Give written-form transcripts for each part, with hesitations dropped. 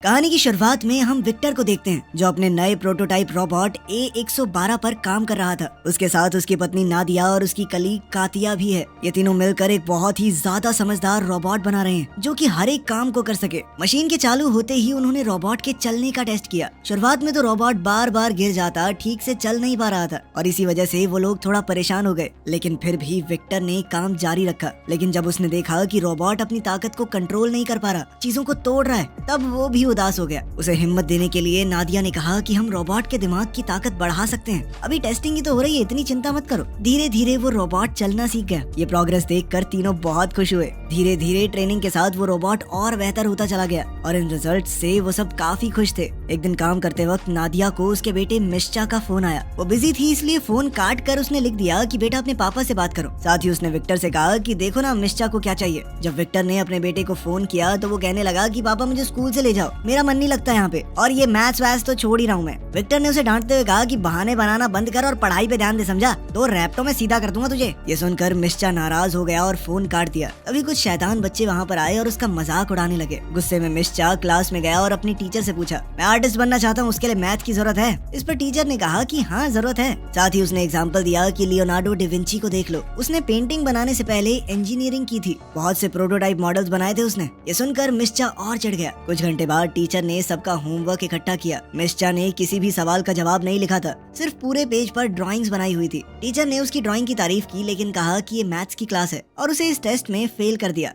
कहानी की शुरुआत में हम विक्टर को देखते हैं जो अपने नए प्रोटोटाइप रोबोट A112 पर काम कर रहा था। उसके साथ उसकी पत्नी नादिया और उसकी कलीग कातिया भी है। ये तीनों मिलकर एक बहुत ही ज्यादा समझदार रोबोट बना रहे हैं जो कि हर एक काम को कर सके। मशीन के चालू होते ही उन्होंने रोबोट के चलने का टेस्ट किया। शुरुआत में तो रोबोट बार बार गिर जाता, ठीक से चल नहीं पा रहा था और इसी वजह से वो लोग थोड़ा परेशान हो गए। लेकिन फिर भी विक्टर ने काम जारी रखा। लेकिन जब उसने देखा कि रोबोट अपनी ताकत को कंट्रोल नहीं कर पा रहा, चीजों को तोड़ रहा है, तब वो भी उदास हो गया। उसे हिम्मत देने के लिए नादिया ने कहा कि हम रोबोट के दिमाग की ताकत बढ़ा सकते हैं। अभी टेस्टिंग ही तो हो रही है, इतनी चिंता मत करो। धीरे धीरे वो रोबोट चलना सीख गया। ये प्रोग्रेस देखकर तीनों बहुत खुश हुए। धीरे धीरे ट्रेनिंग के साथ वो रोबोट और बेहतर होता चला गया और इन रिजल्ट से वो सब काफी खुश थे। एक दिन काम करते वक्त नादिया को उसके बेटे मिश्चा का फोन आया। वो बिजी थी इसलिए फोन काट कर उसने लिख दिया कि बेटा अपने पापा से बात करो। साथ ही उसने विक्टर से कहा कि देखो ना मिश्चा को क्या चाहिए। जब विक्टर ने अपने बेटे को फोन किया तो वो कहने लगा कि पापा मुझे स्कूल से ले जाओ, मेरा मन नहीं लगता यहाँ पे, और ये मैथ्स वैथ्स तो छोड़ ही रहा हूँ मैं। विक्टर ने उसे डांटते हुए कहा कि बहाने बनाना बंद कर और पढ़ाई पे ध्यान दे, समझा? तो रैप्टो में सीधा कर दूंगा तुझे। ये सुनकर मिश्चा नाराज हो गया और फोन काट दिया। अभी कुछ शैतान बच्चे वहाँ पर आए और उसका मजाक उड़ाने लगे। गुस्से में मिश्चा क्लास में गया और अपनी टीचर से पूछा, मैं आर्टिस्ट बनना चाहता हूँ, उसके लिए मैथ की जरूरत है? इस पर टीचर ने कहा कि हाँ जरूरत है। साथ ही उसने एग्जाम्पल दिया कि लियोनार्डो डिविंची को देख लो, उसने पेंटिंग बनाने से पहले इंजीनियरिंग की थी, बहुत से प्रोटोटाइप मॉडल्स बनाए थे उसने। ये सुनकर मिश्चा और चढ़ गया। कुछ घंटे बाद टीचर ने सबका होमवर्क इकट्ठा किया। मिश्चा ने किसी भी सवाल का जवाब नहीं लिखा था, सिर्फ पूरे पेज पर ड्राइंग्स बनाई हुई थी। टीचर ने उसकी ड्राइंग की तारीफ की लेकिन कहा कि ये मैथ्स की क्लास है और उसे इस टेस्ट में फेल कर दिया।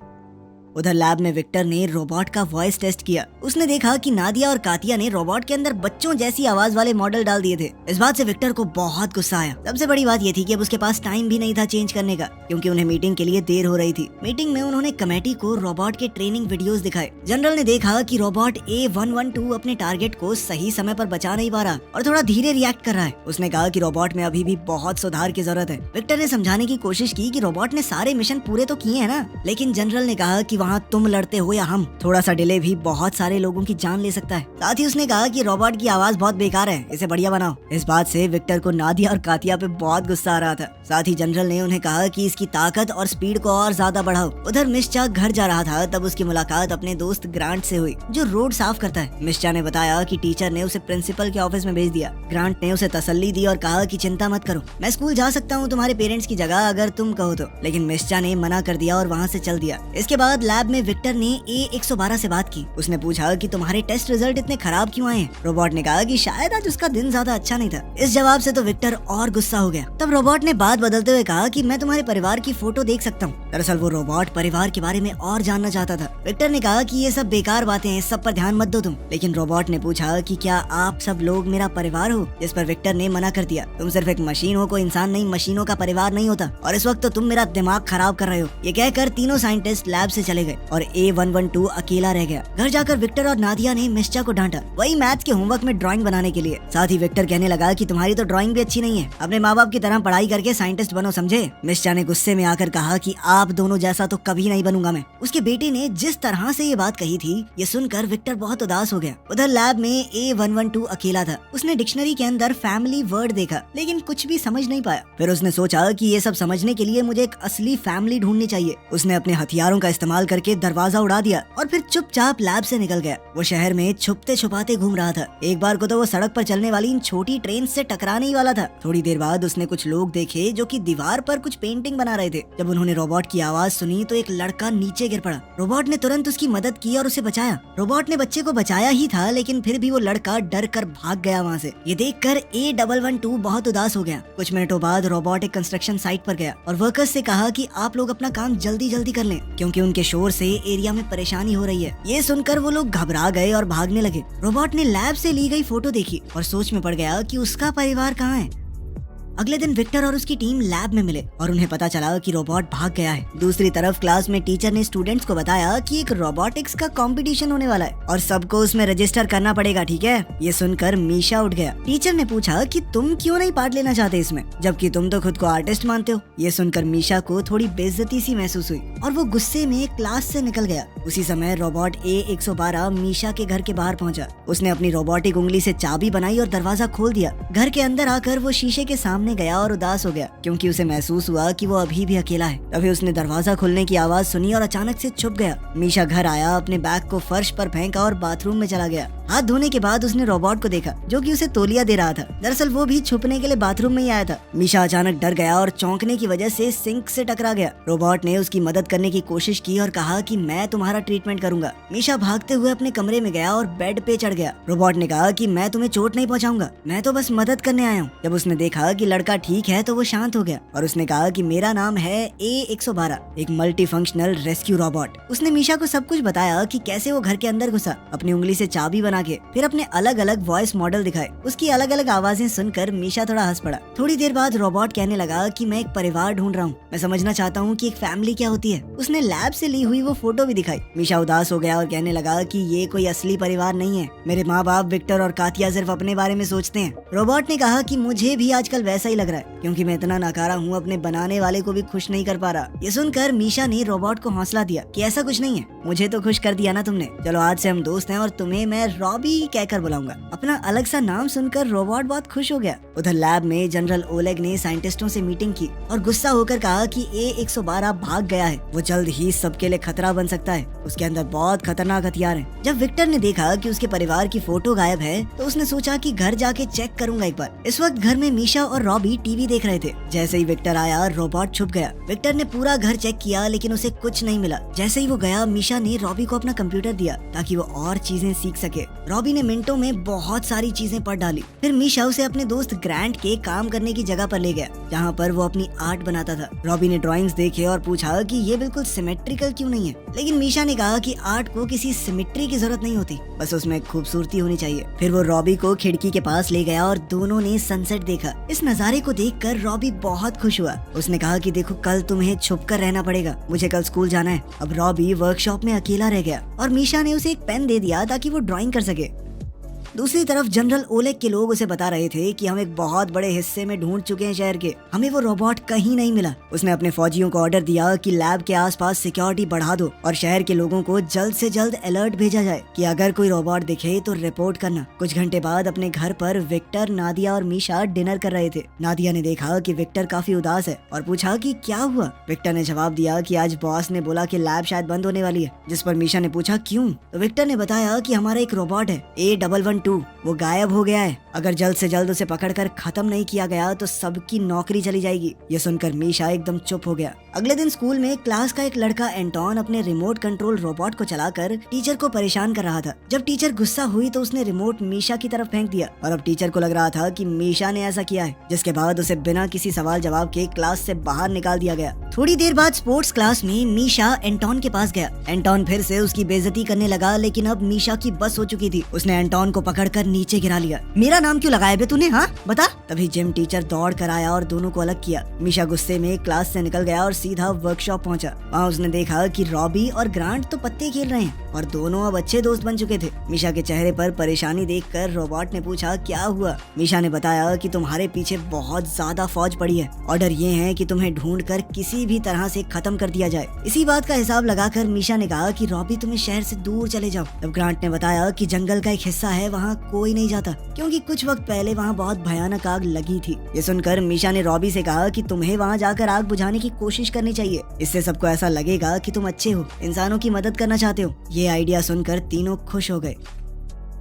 उधर लैब में विक्टर ने रोबोट का वॉइस टेस्ट किया। उसने देखा कि नादिया और कातिया ने रोबोट के अंदर बच्चों जैसी आवाज वाले मॉडल डाल दिए थे। इस बात से विक्टर को बहुत गुस्सा आया। सबसे बड़ी बात ये थी कि अब उसके पास टाइम भी नहीं था चेंज करने का, क्योंकि उन्हें मीटिंग के लिए देर हो रही थी। मीटिंग में उन्होंने कमेटी को रोबोट के ट्रेनिंग वीडियोस दिखाए। जनरल ने देखा कि रोबोट A112 अपने टारगेट को सही समय पर बचा नहीं पा रहा और थोड़ा धीरे रिएक्ट कर रहा है। उसने कहा कि रोबोट में अभी भी बहुत सुधार की जरूरत है। विक्टर ने समझाने की कोशिश की कि रोबोट ने सारे मिशन पूरे तो किए हैं ना, लेकिन जनरल ने कहा कि वहाँ तुम लड़ते हो या हम, थोड़ा सा डिले भी बहुत सारे लोगों की जान ले सकता है। साथ ही उसने कहा कि रोबोट की आवाज बहुत बेकार है, इसे बढ़िया बनाओ। इस बात से विक्टर को नादिया और कातिया पे बहुत गुस्सा आ रहा था। साथ ही जनरल ने उन्हें कहा कि इसकी ताकत और स्पीड को और ज्यादा बढ़ाओ। उधर मिश्चा घर जा रहा था तब उसकी मुलाकात अपने दोस्त ग्रांट से हुई जो रोड साफ करता है। मिश्चा ने बताया कि टीचर ने उसे प्रिंसिपल के ऑफिस में भेज दिया। ग्रांट ने उसे तसल्ली दी और कहा कि चिंता मत करो, मैं स्कूल जा सकता हूँ तुम्हारे पेरेंट्स की जगह अगर तुम कहो तो। लेकिन मिश्चा ने मना कर दिया और वहाँ से चल दिया। इसके बाद लैब में विक्टर ने A112 से बात की। उसने पूछा कि तुम्हारे टेस्ट रिजल्ट इतने खराब क्यों आए? रोबोट ने कहा कि शायद आज उसका दिन ज्यादा अच्छा नहीं था। इस जवाब से तो विक्टर और गुस्सा हो गया। तब रोबोट ने बात बदलते हुए कहा कि मैं तुम्हारे परिवार की फोटो देख सकता हूँ। दरअसल वो रोबोट परिवार के बारे में और जानना चाहता था। विक्टर ने कहा कि ये सब बेकार बातें हैं, सब पर ध्यान मत दो तुम। लेकिन रोबोट ने पूछा कि क्या आप सब लोग मेरा परिवार हो? जिस पर विक्टर ने मना कर दिया। तुम सिर्फ एक मशीन हो, कोई इंसान नहीं। मशीनों का परिवार नहीं होता और इस वक्त तो तुम मेरा दिमाग खराब कर रहे हो। ये कहकर तीनों साइंटिस्ट लैब से चले गए और A112 अकेला रह गया। घर जाकर विक्टर और नादिया ने मिश्चा को डांटा, वही मैथ्स के होमवर्क में ड्राइंग बनाने के लिए। साथ ही विक्टर कहने लगा कि तुम्हारी तो ड्राइंग भी अच्छी नहीं है, अपने माँ बाप की तरह पढ़ाई करके साइंटिस्ट बनो, समझे? मिश्चा ने गुस्से में आकर कहा कि आप दोनों जैसा तो कभी नहीं बनूंगा मैं। उसके बेटे ने जिस तरह से ये बात कही थी, ये सुनकर विक्टर बहुत उदास हो गया। उधर लैब में A112 अकेला था। उसने डिक्शनरी के अंदर फैमिली वर्ड देखा लेकिन कुछ भी समझ नहीं पाया। फिर उसने सोचा कि ये सब समझने के लिए मुझे एक असली फैमिली ढूंढनी चाहिए। उसने अपने हथियारों का इस्तेमाल करके दरवाजा उड़ा दिया और फिर चुपचाप लैब से निकल गया। वो शहर में छुपते छुपाते घूम रहा था। एक बार को तो वो सड़क पर चलने वाली इन छोटी ट्रेन से टकराने ही वाला था। थोड़ी देर बाद उसने कुछ लोग देखे जो कि दीवार पर कुछ पेंटिंग बना रहे थे। जब उन्होंने रोबोट की आवाज सुनी तो एक लड़का नीचे गिर पड़ा। रोबोट ने तुरंत उसकी मदद की और उसे बचाया। रोबोट ने बच्चे को बचाया ही था लेकिन फिर भी वो लड़का डर कर भाग गया वहाँ से। ये देखकर A112 बहुत उदास हो गया। कुछ मिनटों बाद रोबोट एक कंस्ट्रक्शन साइट पर गया और वर्कर्स से कहा कि आप लोग अपना काम जल्दी जल्दी कर लें क्योंकि उनके शोर से एरिया में परेशानी हो रही है। ये सुनकर वो लोग घबरा गए और भागने लगे। रोबोट ने लैब से ली गई फोटो देखी और सोच में पड़ गया कि उसका परिवार कहाँ है। अगले दिन विक्टर और उसकी टीम लैब में मिले और उन्हें पता चला कि रोबोट भाग गया है। दूसरी तरफ क्लास में टीचर ने स्टूडेंट्स को बताया कि एक रोबोटिक्स का कंपटीशन होने वाला है और सबको उसमें रजिस्टर करना पड़ेगा, ठीक है? ये सुनकर मीशा उठ गया। टीचर ने पूछा कि तुम क्यों नहीं पार्ट लेना चाहते इसमें, जबकि तुम तो खुद को आर्टिस्ट मानते हो। ये सुनकर मीशा को थोड़ी बेइज्जती सी महसूस हुई और वो गुस्से में क्लास से निकल गया। उसी समय रोबोट A112 मीशा के घर के बाहर पहुंचा। उसने अपनी रोबोटिक उंगली से चाबी बनाई और दरवाजा खोल दिया। घर के अंदर आकर वो शीशे के सामने गया और उदास हो गया क्योंकि उसे महसूस हुआ कि वो अभी भी अकेला है। तभी उसने दरवाजा खुलने की आवाज सुनी और अचानक से छुप गया। मीशा घर आया, अपने बैग को फर्श पर फेंका और बाथरूम में चला गया। हाथ धोने के बाद उसने रोबोट को देखा जो कि उसे तौलिया दे रहा था। दरअसल वो भी छुपने के लिए बाथरूम में ही आया था। मीशा अचानक डर गया और चौंकने की वजह से सिंक से टकरा गया। रोबोट ने उसकी मदद करने की कोशिश की और कहा कि मैं तुम्हारा ट्रीटमेंट करूंगा। मीशा भागते हुए अपने कमरे में गया और बेड पे चढ़ गया। रोबोट ने कहा कि मैं तुम्हें चोट नहीं पहुंचाऊंगा, मैं तो बस मदद करने आया हूँ। जब उसने देखा कि लड़का ठीक है तो वो शांत हो गया और उसने कहा कि मेरा नाम है A112, एक मल्टी फंक्शनल रेस्क्यू रोबोट। उसने मीशा को सब कुछ बताया कि कैसे वो घर के अंदर घुसा, अपनी उंगली से चाबी बना के, फिर अपने अलग अलग वॉइस मॉडल दिखाए। उसकी अलग अलग आवाजें सुनकर मीशा थोड़ा हंस पड़ा। थोड़ी देर बाद रोबोट कहने लगा कि मैं एक परिवार ढूंढ रहा हूँ, मैं समझना चाहता हूँ कि एक फैमिली क्या होती है। उसने लैब से ली हुई वो फोटो भी दिखाई। मीशा उदास हो गया और कहने लगा कि ये कोई असली परिवार नहीं है, मेरे माँ बाप विक्टर और कातिया सिर्फ अपने बारे में सोचते हैं। रोबोट ने कहा कि मुझे भी आजकल वैसा ही लग रहा है क्योंकि मैं इतना नकारा हूँ, अपने बनाने वाले को भी खुश नहीं कर पा रहा। ये सुनकर मीशा ने रोबोट को हौसला दिया कि ऐसा कुछ नहीं है, मुझे तो खुश कर दिया ना तुमने, चलो आज से हम दोस्त हैं और तुम्हें मैं रॉबी कहकर बुलाऊंगा। अपना अलग सा नाम सुनकर रोबोट बहुत खुश हो गया। उधर लैब में जनरल ओलेग ने साइंटिस्टों से मीटिंग की और गुस्सा होकर कहा कि A112 भाग गया है, वो जल्द ही सबके लिए खतरा बन सकता है, उसके अंदर बहुत खतरनाक हथियार हैं। जब विक्टर ने देखा कि उसके परिवार की फोटो गायब है तो उसने सोचा कि घर जाके चेक करूंगा एक बार। इस वक्त घर में मीशा और रॉबी टीवी देख रहे थे। जैसे ही विक्टर आया रोबोट छुप गया। विक्टर ने पूरा घर चेक किया लेकिन उसे कुछ नहीं मिला। जैसे ही वो गया मीशा ने रॉबी को अपना कंप्यूटर दिया ताकि वो और चीजें सीख सके। रॉबी ने मिनटों में बहुत सारी चीजें पढ़ डाली। फिर मीशा उसे अपने दोस्त ग्रैंट के काम करने की जगह पर ले गया जहाँ पर वो अपनी आर्ट बनाता था। रॉबी ने ड्राइंग्स देखे और पूछा कि ये बिल्कुल सिमेट्रिकल क्यों नहीं है, लेकिन मीशा ने कहा कि आर्ट को किसी सिमेट्री की जरूरत नहीं होती, बस उसमें खूबसूरती होनी चाहिए। फिर वो रॉबी को खिड़की के पास ले गया और दोनों ने सनसेट देखा। इस नजारे को देखकर रॉबी बहुत खुश हुआ। उसने कहा कि देखो कल तुम्हें छुप कर रहना पड़ेगा, मुझे कल स्कूल जाना है। अब रॉबी वर्कशॉप में अकेला रह गया और मीशा ने उसे एक पेन दे दिया ताकि वो ड्राइंग कर सके। दूसरी तरफ जनरल ओलेग के लोग उसे बता रहे थे कि हम एक बहुत बड़े हिस्से में ढूंढ चुके हैं शहर के, हमें वो रोबोट कहीं नहीं मिला। उसने अपने फौजियों को ऑर्डर दिया कि लैब के आसपास सिक्योरिटी बढ़ा दो और शहर के लोगों को जल्द से जल्द अलर्ट भेजा जाए कि अगर कोई रोबोट दिखे तो रिपोर्ट करना। कुछ घंटे बाद अपने घर पर विक्टर, नादिया और मीशा डिनर कर रहे थे। नादिया ने देखा कि विक्टर काफी उदास है और पूछा कि क्या हुआ। विक्टर ने जवाब दिया कि आज बॉस ने बोला कि लैब शायद बंद होने वाली है, जिस पर मीशा ने पूछा क्यों। तो विक्टर ने बताया कि हमारा एक रोबोट है A112, वो गायब हो गया है, अगर जल्द से जल्द उसे पकड़कर खत्म नहीं किया गया तो सबकी नौकरी चली जाएगी। ये सुनकर मीशा एकदम चुप हो गया। अगले दिन स्कूल में क्लास का एक लड़का एंटोन अपने रिमोट कंट्रोल रोबोट को चलाकर टीचर को परेशान कर रहा था। जब टीचर गुस्सा हुई तो उसने रिमोट मीशा की तरफ फेंक दिया और अब टीचर को लग रहा था कि मीशा ने ऐसा किया है, जिसके बाद उसे बिना किसी सवाल जवाब के क्लास से बाहर निकाल दिया गया। थोड़ी देर बाद स्पोर्ट्स क्लास में मीशा एंटोन के पास गया। एंटोन फिर से उसकी बेइज्जती करने लगा, लेकिन अब मीशा की बस हो चुकी थी। उसने एंटोन को पकड़कर नीचे गिरा लिया। मेरा नाम क्यों लगाया बे तूने, हाँ बता। तभी जिम टीचर दौड़ कर आया और दोनों को अलग किया। मीशा गुस्से में क्लास से निकल गया और सीधा वर्कशॉप पहुंचा। वहाँ उसने देखा कि रॉबी और ग्रांट तो पत्ते खेल रहे हैं और दोनों अब अच्छे दोस्त बन चुके थे। मीशा के चेहरे पर परेशानी देखकर रोबोट ने पूछा क्या हुआ। मीशा ने बताया कि तुम्हारे पीछे बहुत ज्यादा फौज पड़ी है, ऑर्डर ये है कि तुम्हें ढूंढकर किसी भी तरह से खत्म कर दिया जाए। इसी बात का हिसाब लगाकर मीशा ने कहा कि रॉबी तुम्हें शहर से दूर चले जाओ। तब ग्रांट ने बताया कि जंगल का एक हिस्सा है, वहाँ कोई नहीं जाता क्योंकि कुछ वक्त पहले वहाँ बहुत भयानक आग लगी थी। ये सुनकर मीशा ने रॉबी से कहा कि तुम्हें वहाँ जाकर आग बुझाने की कोशिश करनी चाहिए, इससे सबको ऐसा लगेगा कि तुम अच्छे हो, इंसानों की मदद करना चाहते हो। ये आइडिया सुनकर तीनों खुश हो गए।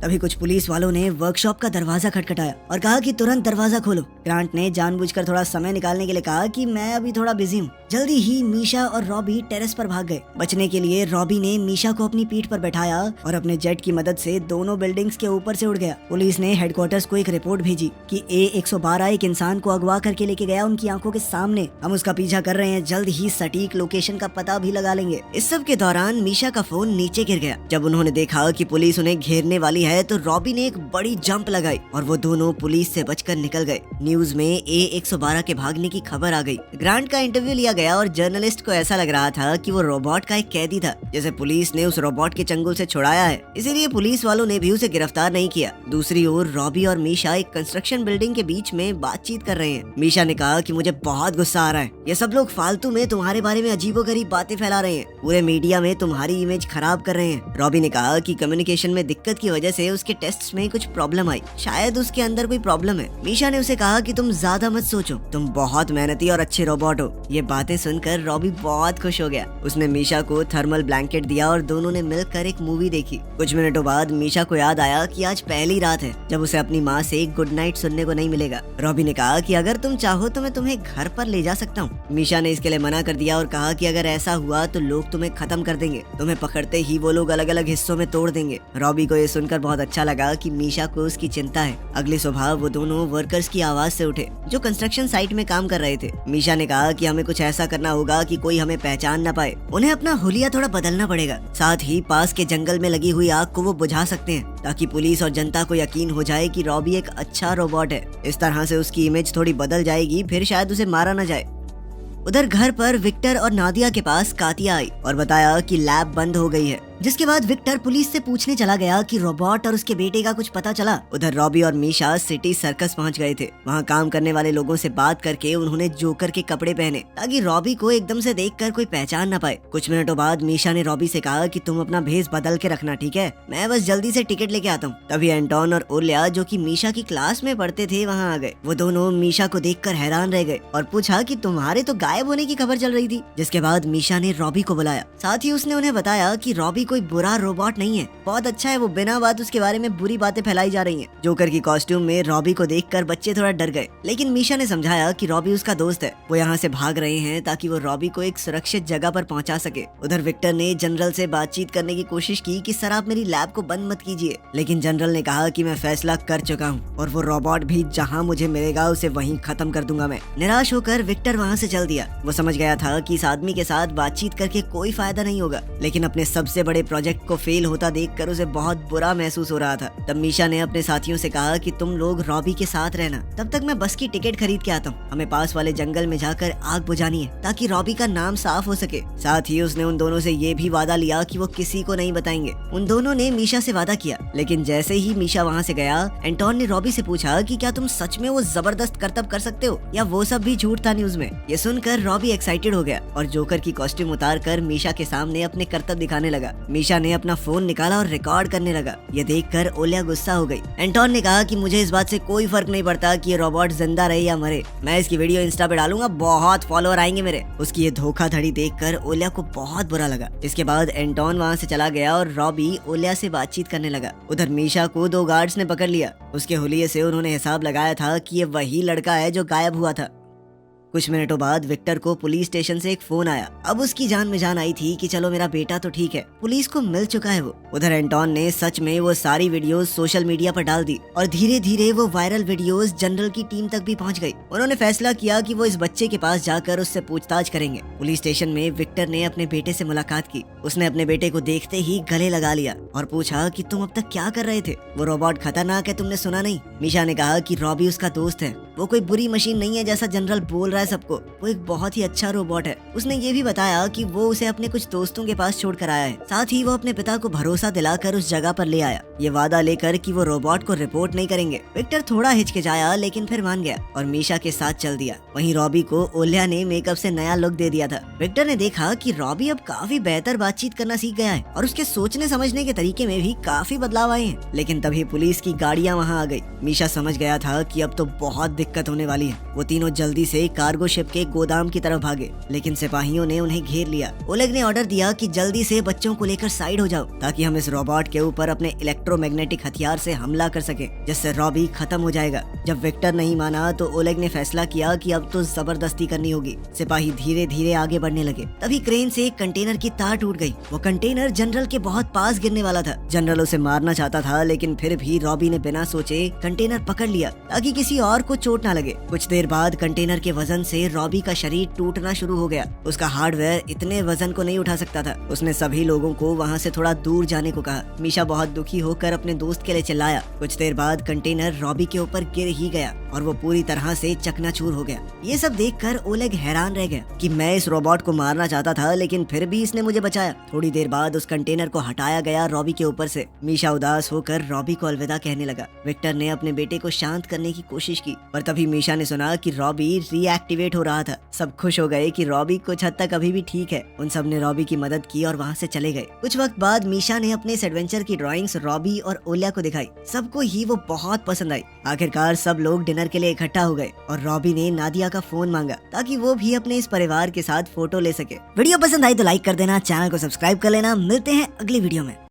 तभी कुछ पुलिस वालों ने वर्कशॉप का दरवाजा खटखटाया और कहा कि तुरंत दरवाजा खोलो। ग्रांट ने जानबूझकर थोड़ा समय निकालने के लिए कहा कि मैं अभी थोड़ा बिजी हूँ। जल्दी ही मीशा और रॉबी टेरेस पर भाग गए। बचने के लिए रॉबी ने मीशा को अपनी पीठ पर बैठाया और अपने जेट की मदद से दोनों बिल्डिंग्स के ऊपर से उड़ गया। पुलिस ने हेडक्वार्टर्स को एक रिपोर्ट भेजी कि A112 एक इंसान को अगवा करके लेके गया उनकी आंखों के सामने। हम उसका पीछा कर रहे हैं, जल्द ही सटीक लोकेशन का पता भी लगा लेंगे। इस सब के दौरान मीशा का फोन नीचे गिर गया। जब उन्होंने देखा कि पुलिस उन्हें घेरने वाली है है तो रॉबी ने एक बड़ी जंप लगाई और वो दोनों पुलिस से बचकर निकल गए। न्यूज में A112 के भागने की खबर आ गई। ग्रांट का इंटरव्यू लिया गया और जर्नलिस्ट को ऐसा लग रहा था कि वो रोबोट का एक कैदी था, जैसे पुलिस ने उस रोबोट के चंगुल से छुड़ाया है, इसीलिए पुलिस वालों ने भी उसे गिरफ्तार नहीं किया। दूसरी ओर रॉबी और मीशा एक कंस्ट्रक्शन बिल्डिंग के बीच में बातचीत कर रहे हैं। मीशा ने कहा कि मुझे बहुत गुस्सा आ रहा है, ये सब लोग फालतू में तुम्हारे बारे में अजीबोगरीब बातें फैला रहे हैं, पूरे मीडिया में तुम्हारी इमेज खराब कर रहे हैं। रॉबी ने कहा कि कम्युनिकेशन में दिक्कत की वजह से उसके टेस्ट्स में कुछ प्रॉब्लम आई, शायद उसके अंदर कोई प्रॉब्लम है। मीशा ने उसे कहा कि तुम ज्यादा मत सोचो, तुम बहुत मेहनती और अच्छे रोबोट हो। ये बातें सुनकर रॉबी बहुत खुश हो गया। उसने मीशा को थर्मल ब्लैंकेट दिया और दोनों ने मिलकर एक मूवी देखी। कुछ मिनटों बाद मीशा को याद आया कि आज पहली रात है जब उसे अपनी माँ से गुड नाइट सुनने को नहीं मिलेगा। रॉबी ने कहा कि अगर तुम चाहो तो मैं तुम्हें घर पर ले जा सकता हूँ। मीशा ने इसके लिए मना कर दिया और कहा कि अगर ऐसा हुआ तो लोग तुम्हें खत्म कर देंगे, तुम्हें पकड़ते ही वो लोग अलग अलग हिस्सों में तोड़ देंगे। रॉबी को ये सुनकर बहुत अच्छा लगा कि मीशा को उसकी चिंता है। अगली सुबह वो दोनों वर्कर्स की आवाज से उठे जो कंस्ट्रक्शन साइट में काम कर रहे थे। मीशा ने कहा कि हमें कुछ ऐसा करना होगा कि कोई हमें पहचान न पाए, उन्हें अपना हुलिया थोड़ा बदलना पड़ेगा, साथ ही पास के जंगल में लगी हुई आग को वो बुझा सकते हैं ताकि पुलिस और जनता को यकीन हो जाए कि रॉबी एक अच्छा रोबोट है। इस तरह से उसकी इमेज थोड़ी बदल जाएगी, फिर शायद उसे मारा न जाए। उधर घर पर विक्टर और नादिया के पास कातिया आई और बताया कि लैब बंद हो गई है, जिसके बाद विक्टर पुलिस से पूछने चला गया कि रोबोट और उसके बेटे का कुछ पता चला। उधर रॉबी और मीशा सिटी सर्कस पहुंच गए थे। वहां काम करने वाले लोगों से बात करके उन्होंने जोकर के कपड़े पहने ताकि रॉबी को एकदम से देखकर कोई पहचान न पाए। कुछ मिनटों बाद मीशा ने रॉबी से कहा कि तुम अपना भेस बदल के रखना, ठीक है, मैं बस जल्दी से टिकट लेके आता हूँ। तभी एंटोन और ओलिया जो कि मीशा की क्लास में पढ़ते थे वहाँ आ गए। वो दोनों मीशा को देखकर हैरान रह गए और पूछा कि तुम्हारे तो गायब होने की खबर चल रही थी। जिसके बाद मीशा ने रॉबी को बुलाया, साथ ही उसने उन्हें बताया कि रॉबी कोई बुरा रोबोट नहीं है, बहुत अच्छा है, वो बिना बात उसके बारे में बुरी बातें फैलाई जा रही हैं। जोकर की कॉस्ट्यूम में रॉबी को देखकर बच्चे थोड़ा डर गए, लेकिन मीशा ने समझाया कि रॉबी उसका दोस्त है, वो यहाँ से भाग रहे हैं ताकि वो रॉबी को एक सुरक्षित जगह पर पहुँचा सके। उधर विक्टर ने जनरल से बातचीत करने की कोशिश की कि सर आप मेरी लैब को बंद मत कीजिए, लेकिन जनरल ने कहा कि मैं फैसला कर चुका हूँ और वो रोबोट भी जहाँ मुझे मिलेगा उसे वहीं खत्म कर दूंगा मैं। निराश होकर विक्टर वहाँ से चल दिया। वो समझ गया था कि इस आदमी के साथ बातचीत करके कोई फायदा नहीं होगा, लेकिन अपने सबसे बड़े प्रोजेक्ट को फेल होता देखकर उसे बहुत बुरा महसूस हो रहा था। तब मीशा ने अपने साथियों से कहा कि तुम लोग रॉबी के साथ रहना, तब तक मैं बस की टिकट खरीद के आता हूँ, हमें पास वाले जंगल में जाकर आग बुझानी है ताकि रॉबी का नाम साफ हो सके। साथ ही उसने उन दोनों से ये भी वादा लिया कि वो किसी को नहीं बताएंगे। उन दोनों ने मीशा से वादा किया, लेकिन जैसे ही मीशा वहाँ से गया, एंटोन ने रॉबी से पूछा कि क्या तुम सच में वो जबरदस्त करतब कर सकते हो या वो सब भी झूठ था न्यूज में। ये सुनकर रॉबी एक्साइटेड हो गया और जोकर की कॉस्ट्यूम उतार कर मीशा के सामने अपने करतब दिखाने लगा। मीशा ने अपना फोन निकाला और रिकॉर्ड करने लगा। ये देखकर ओलिया गुस्सा हो गई। एंटोन ने कहा कि मुझे इस बात से कोई फर्क नहीं पड़ता कि ये रोबोट जिंदा रहे या मरे, मैं इसकी वीडियो इंस्टा पे डालूंगा, बहुत फॉलोअर आएंगे मेरे। उसकी ये धोखाधड़ी देखकर ओलिया को बहुत बुरा लगा। इसके बाद एंटोन वहाँ से चला गया और रॉबी ओलिया से बातचीत करने लगा। उधर मीशा को 2 गार्ड्स ने पकड़ लिया। उसके हुलिये से उन्होंने हिसाब लगाया था कि ये वही लड़का है जो गायब हुआ था। कुछ मिनटों बाद विक्टर को पुलिस स्टेशन से एक फोन आया। अब उसकी जान में जान आई थी कि चलो मेरा बेटा तो ठीक है, पुलिस को मिल चुका है वो। उधर एंटोन ने सच में वो सारी वीडियोस सोशल मीडिया पर डाल दी और धीरे धीरे वो वायरल वीडियोस जनरल की टीम तक भी पहुंच गई। उन्होंने फैसला किया कि वो इस बच्चे के पास जाकर उससे पूछताछ करेंगे। पुलिस स्टेशन में विक्टर ने अपने बेटे से मुलाकात की। उसने अपने बेटे को देखते ही गले लगा लिया और पूछा कि तुम अब तक क्या कर रहे थे, वो रोबोट खतरनाक है, तुमने सुना नहीं। मीशा ने कहा कि रॉबी उसका दोस्त है, वो कोई बुरी मशीन नहीं है जैसा जनरल बोल रहा है सबको, वो एक बहुत ही अच्छा रोबोट है। उसने ये भी बताया कि वो उसे अपने कुछ दोस्तों के पास छोड़ कर आया है, साथ ही वो अपने पिता को भरोसा दिलाकर उस जगह पर ले आया, ये वादा लेकर कि वो रोबोट को रिपोर्ट नहीं करेंगे। विक्टर थोड़ा हिचकिचाया लेकिन फिर मान गया और मीशा के साथ चल दिया। वहीं रॉबी को ओलिया ने मेकअप से नया लुक दे दिया था। विक्टर ने देखा कि रॉबी अब काफी बेहतर बातचीत करना सीख गया है और उसके सोचने समझने के तरीके में भी काफी बदलाव आए हैं। लेकिन तभी पुलिस की गाड़ियां वहां आ गई। मीशा समझ गया था कि अब तो बहुत दिक्कत होने वाली है। वो तीनों जल्दी से कार्गो शिप के गोदाम की तरफ भागे, लेकिन सिपाहियों ने उन्हें घेर लिया। ओलेग ने ऑर्डर दिया कि जल्दी से बच्चों को लेकर साइड हो जाओ ताकि हम इस रोबोट के ऊपर अपने इलेक्ट्रोमैग्नेटिक हथियार से हमला कर सके, जिससे रॉबी खत्म हो जाएगा। जब विक्टर नहीं माना तो ओलेग ने फैसला किया कि अब तो जबरदस्ती करनी होगी। सिपाही धीरे धीरे आगे बढ़ने लगे। तभी क्रेन से एक कंटेनर की तार टूट गई। वो कंटेनर जनरल के बहुत पास गिरने वाला था। जनरल उसे मारना चाहता था, लेकिन फिर भी रॉबी ने बिना सोचे कंटेनर पकड़ लिया ताकि किसी और को चोट ना लगे। कुछ देर बाद कंटेनर के वजन से रॉबी का शरीर टूटना शुरू हो गया। उसका हार्डवेयर इतने वजन को नहीं उठा सकता था। उसने सभी लोगों को वहाँ से थोड़ा दूर जाने को कहा। मीशा बहुत दुखी होकर अपने दोस्त के लिए चिल्लाया। कुछ देर बाद कंटेनर रॉबी के ऊपर गिर ही गया और वो पूरी तरह से चकनाचूर हो गया। ये सब देखकर ओलेग हैरान रह गया कि मैं इस रोबोट को मारना चाहता था, लेकिन फिर भी इसने मुझे बचाया। थोड़ी देर बाद उस कंटेनर को हटाया गया रॉबी के ऊपर से। मीशा उदास होकर रॉबी को अलविदा कहने लगा। विक्टर ने अपने बेटे को शांत करने की कोशिश की, पर तभी मीशा ने सुना कि रॉबी रीएक्टिवेट हो रहा था। सब खुश हो गए कि रॉबी कुछ हद तक अभी भी ठीक है। उन सब ने रॉबी की मदद की और वहाँ से चले गए। कुछ वक्त बाद मीशा ने अपने इस एडवेंचर की ड्राइंग्स रॉबी और ओलिया को दिखाई। सबको ही वो बहुत पसंद आई। आखिरकार सब लोग डिनर के लिए इकट्ठा हो गए और रॉबी ने नादिया का फोन मांगा ताकि वो भी अपने इस परिवार के साथ फोटो ले सके। वीडियो पसंद आई तो लाइक कर देना, चैनल को सब्सक्राइब कर लेना। मिलते हैं अगली वीडियो में।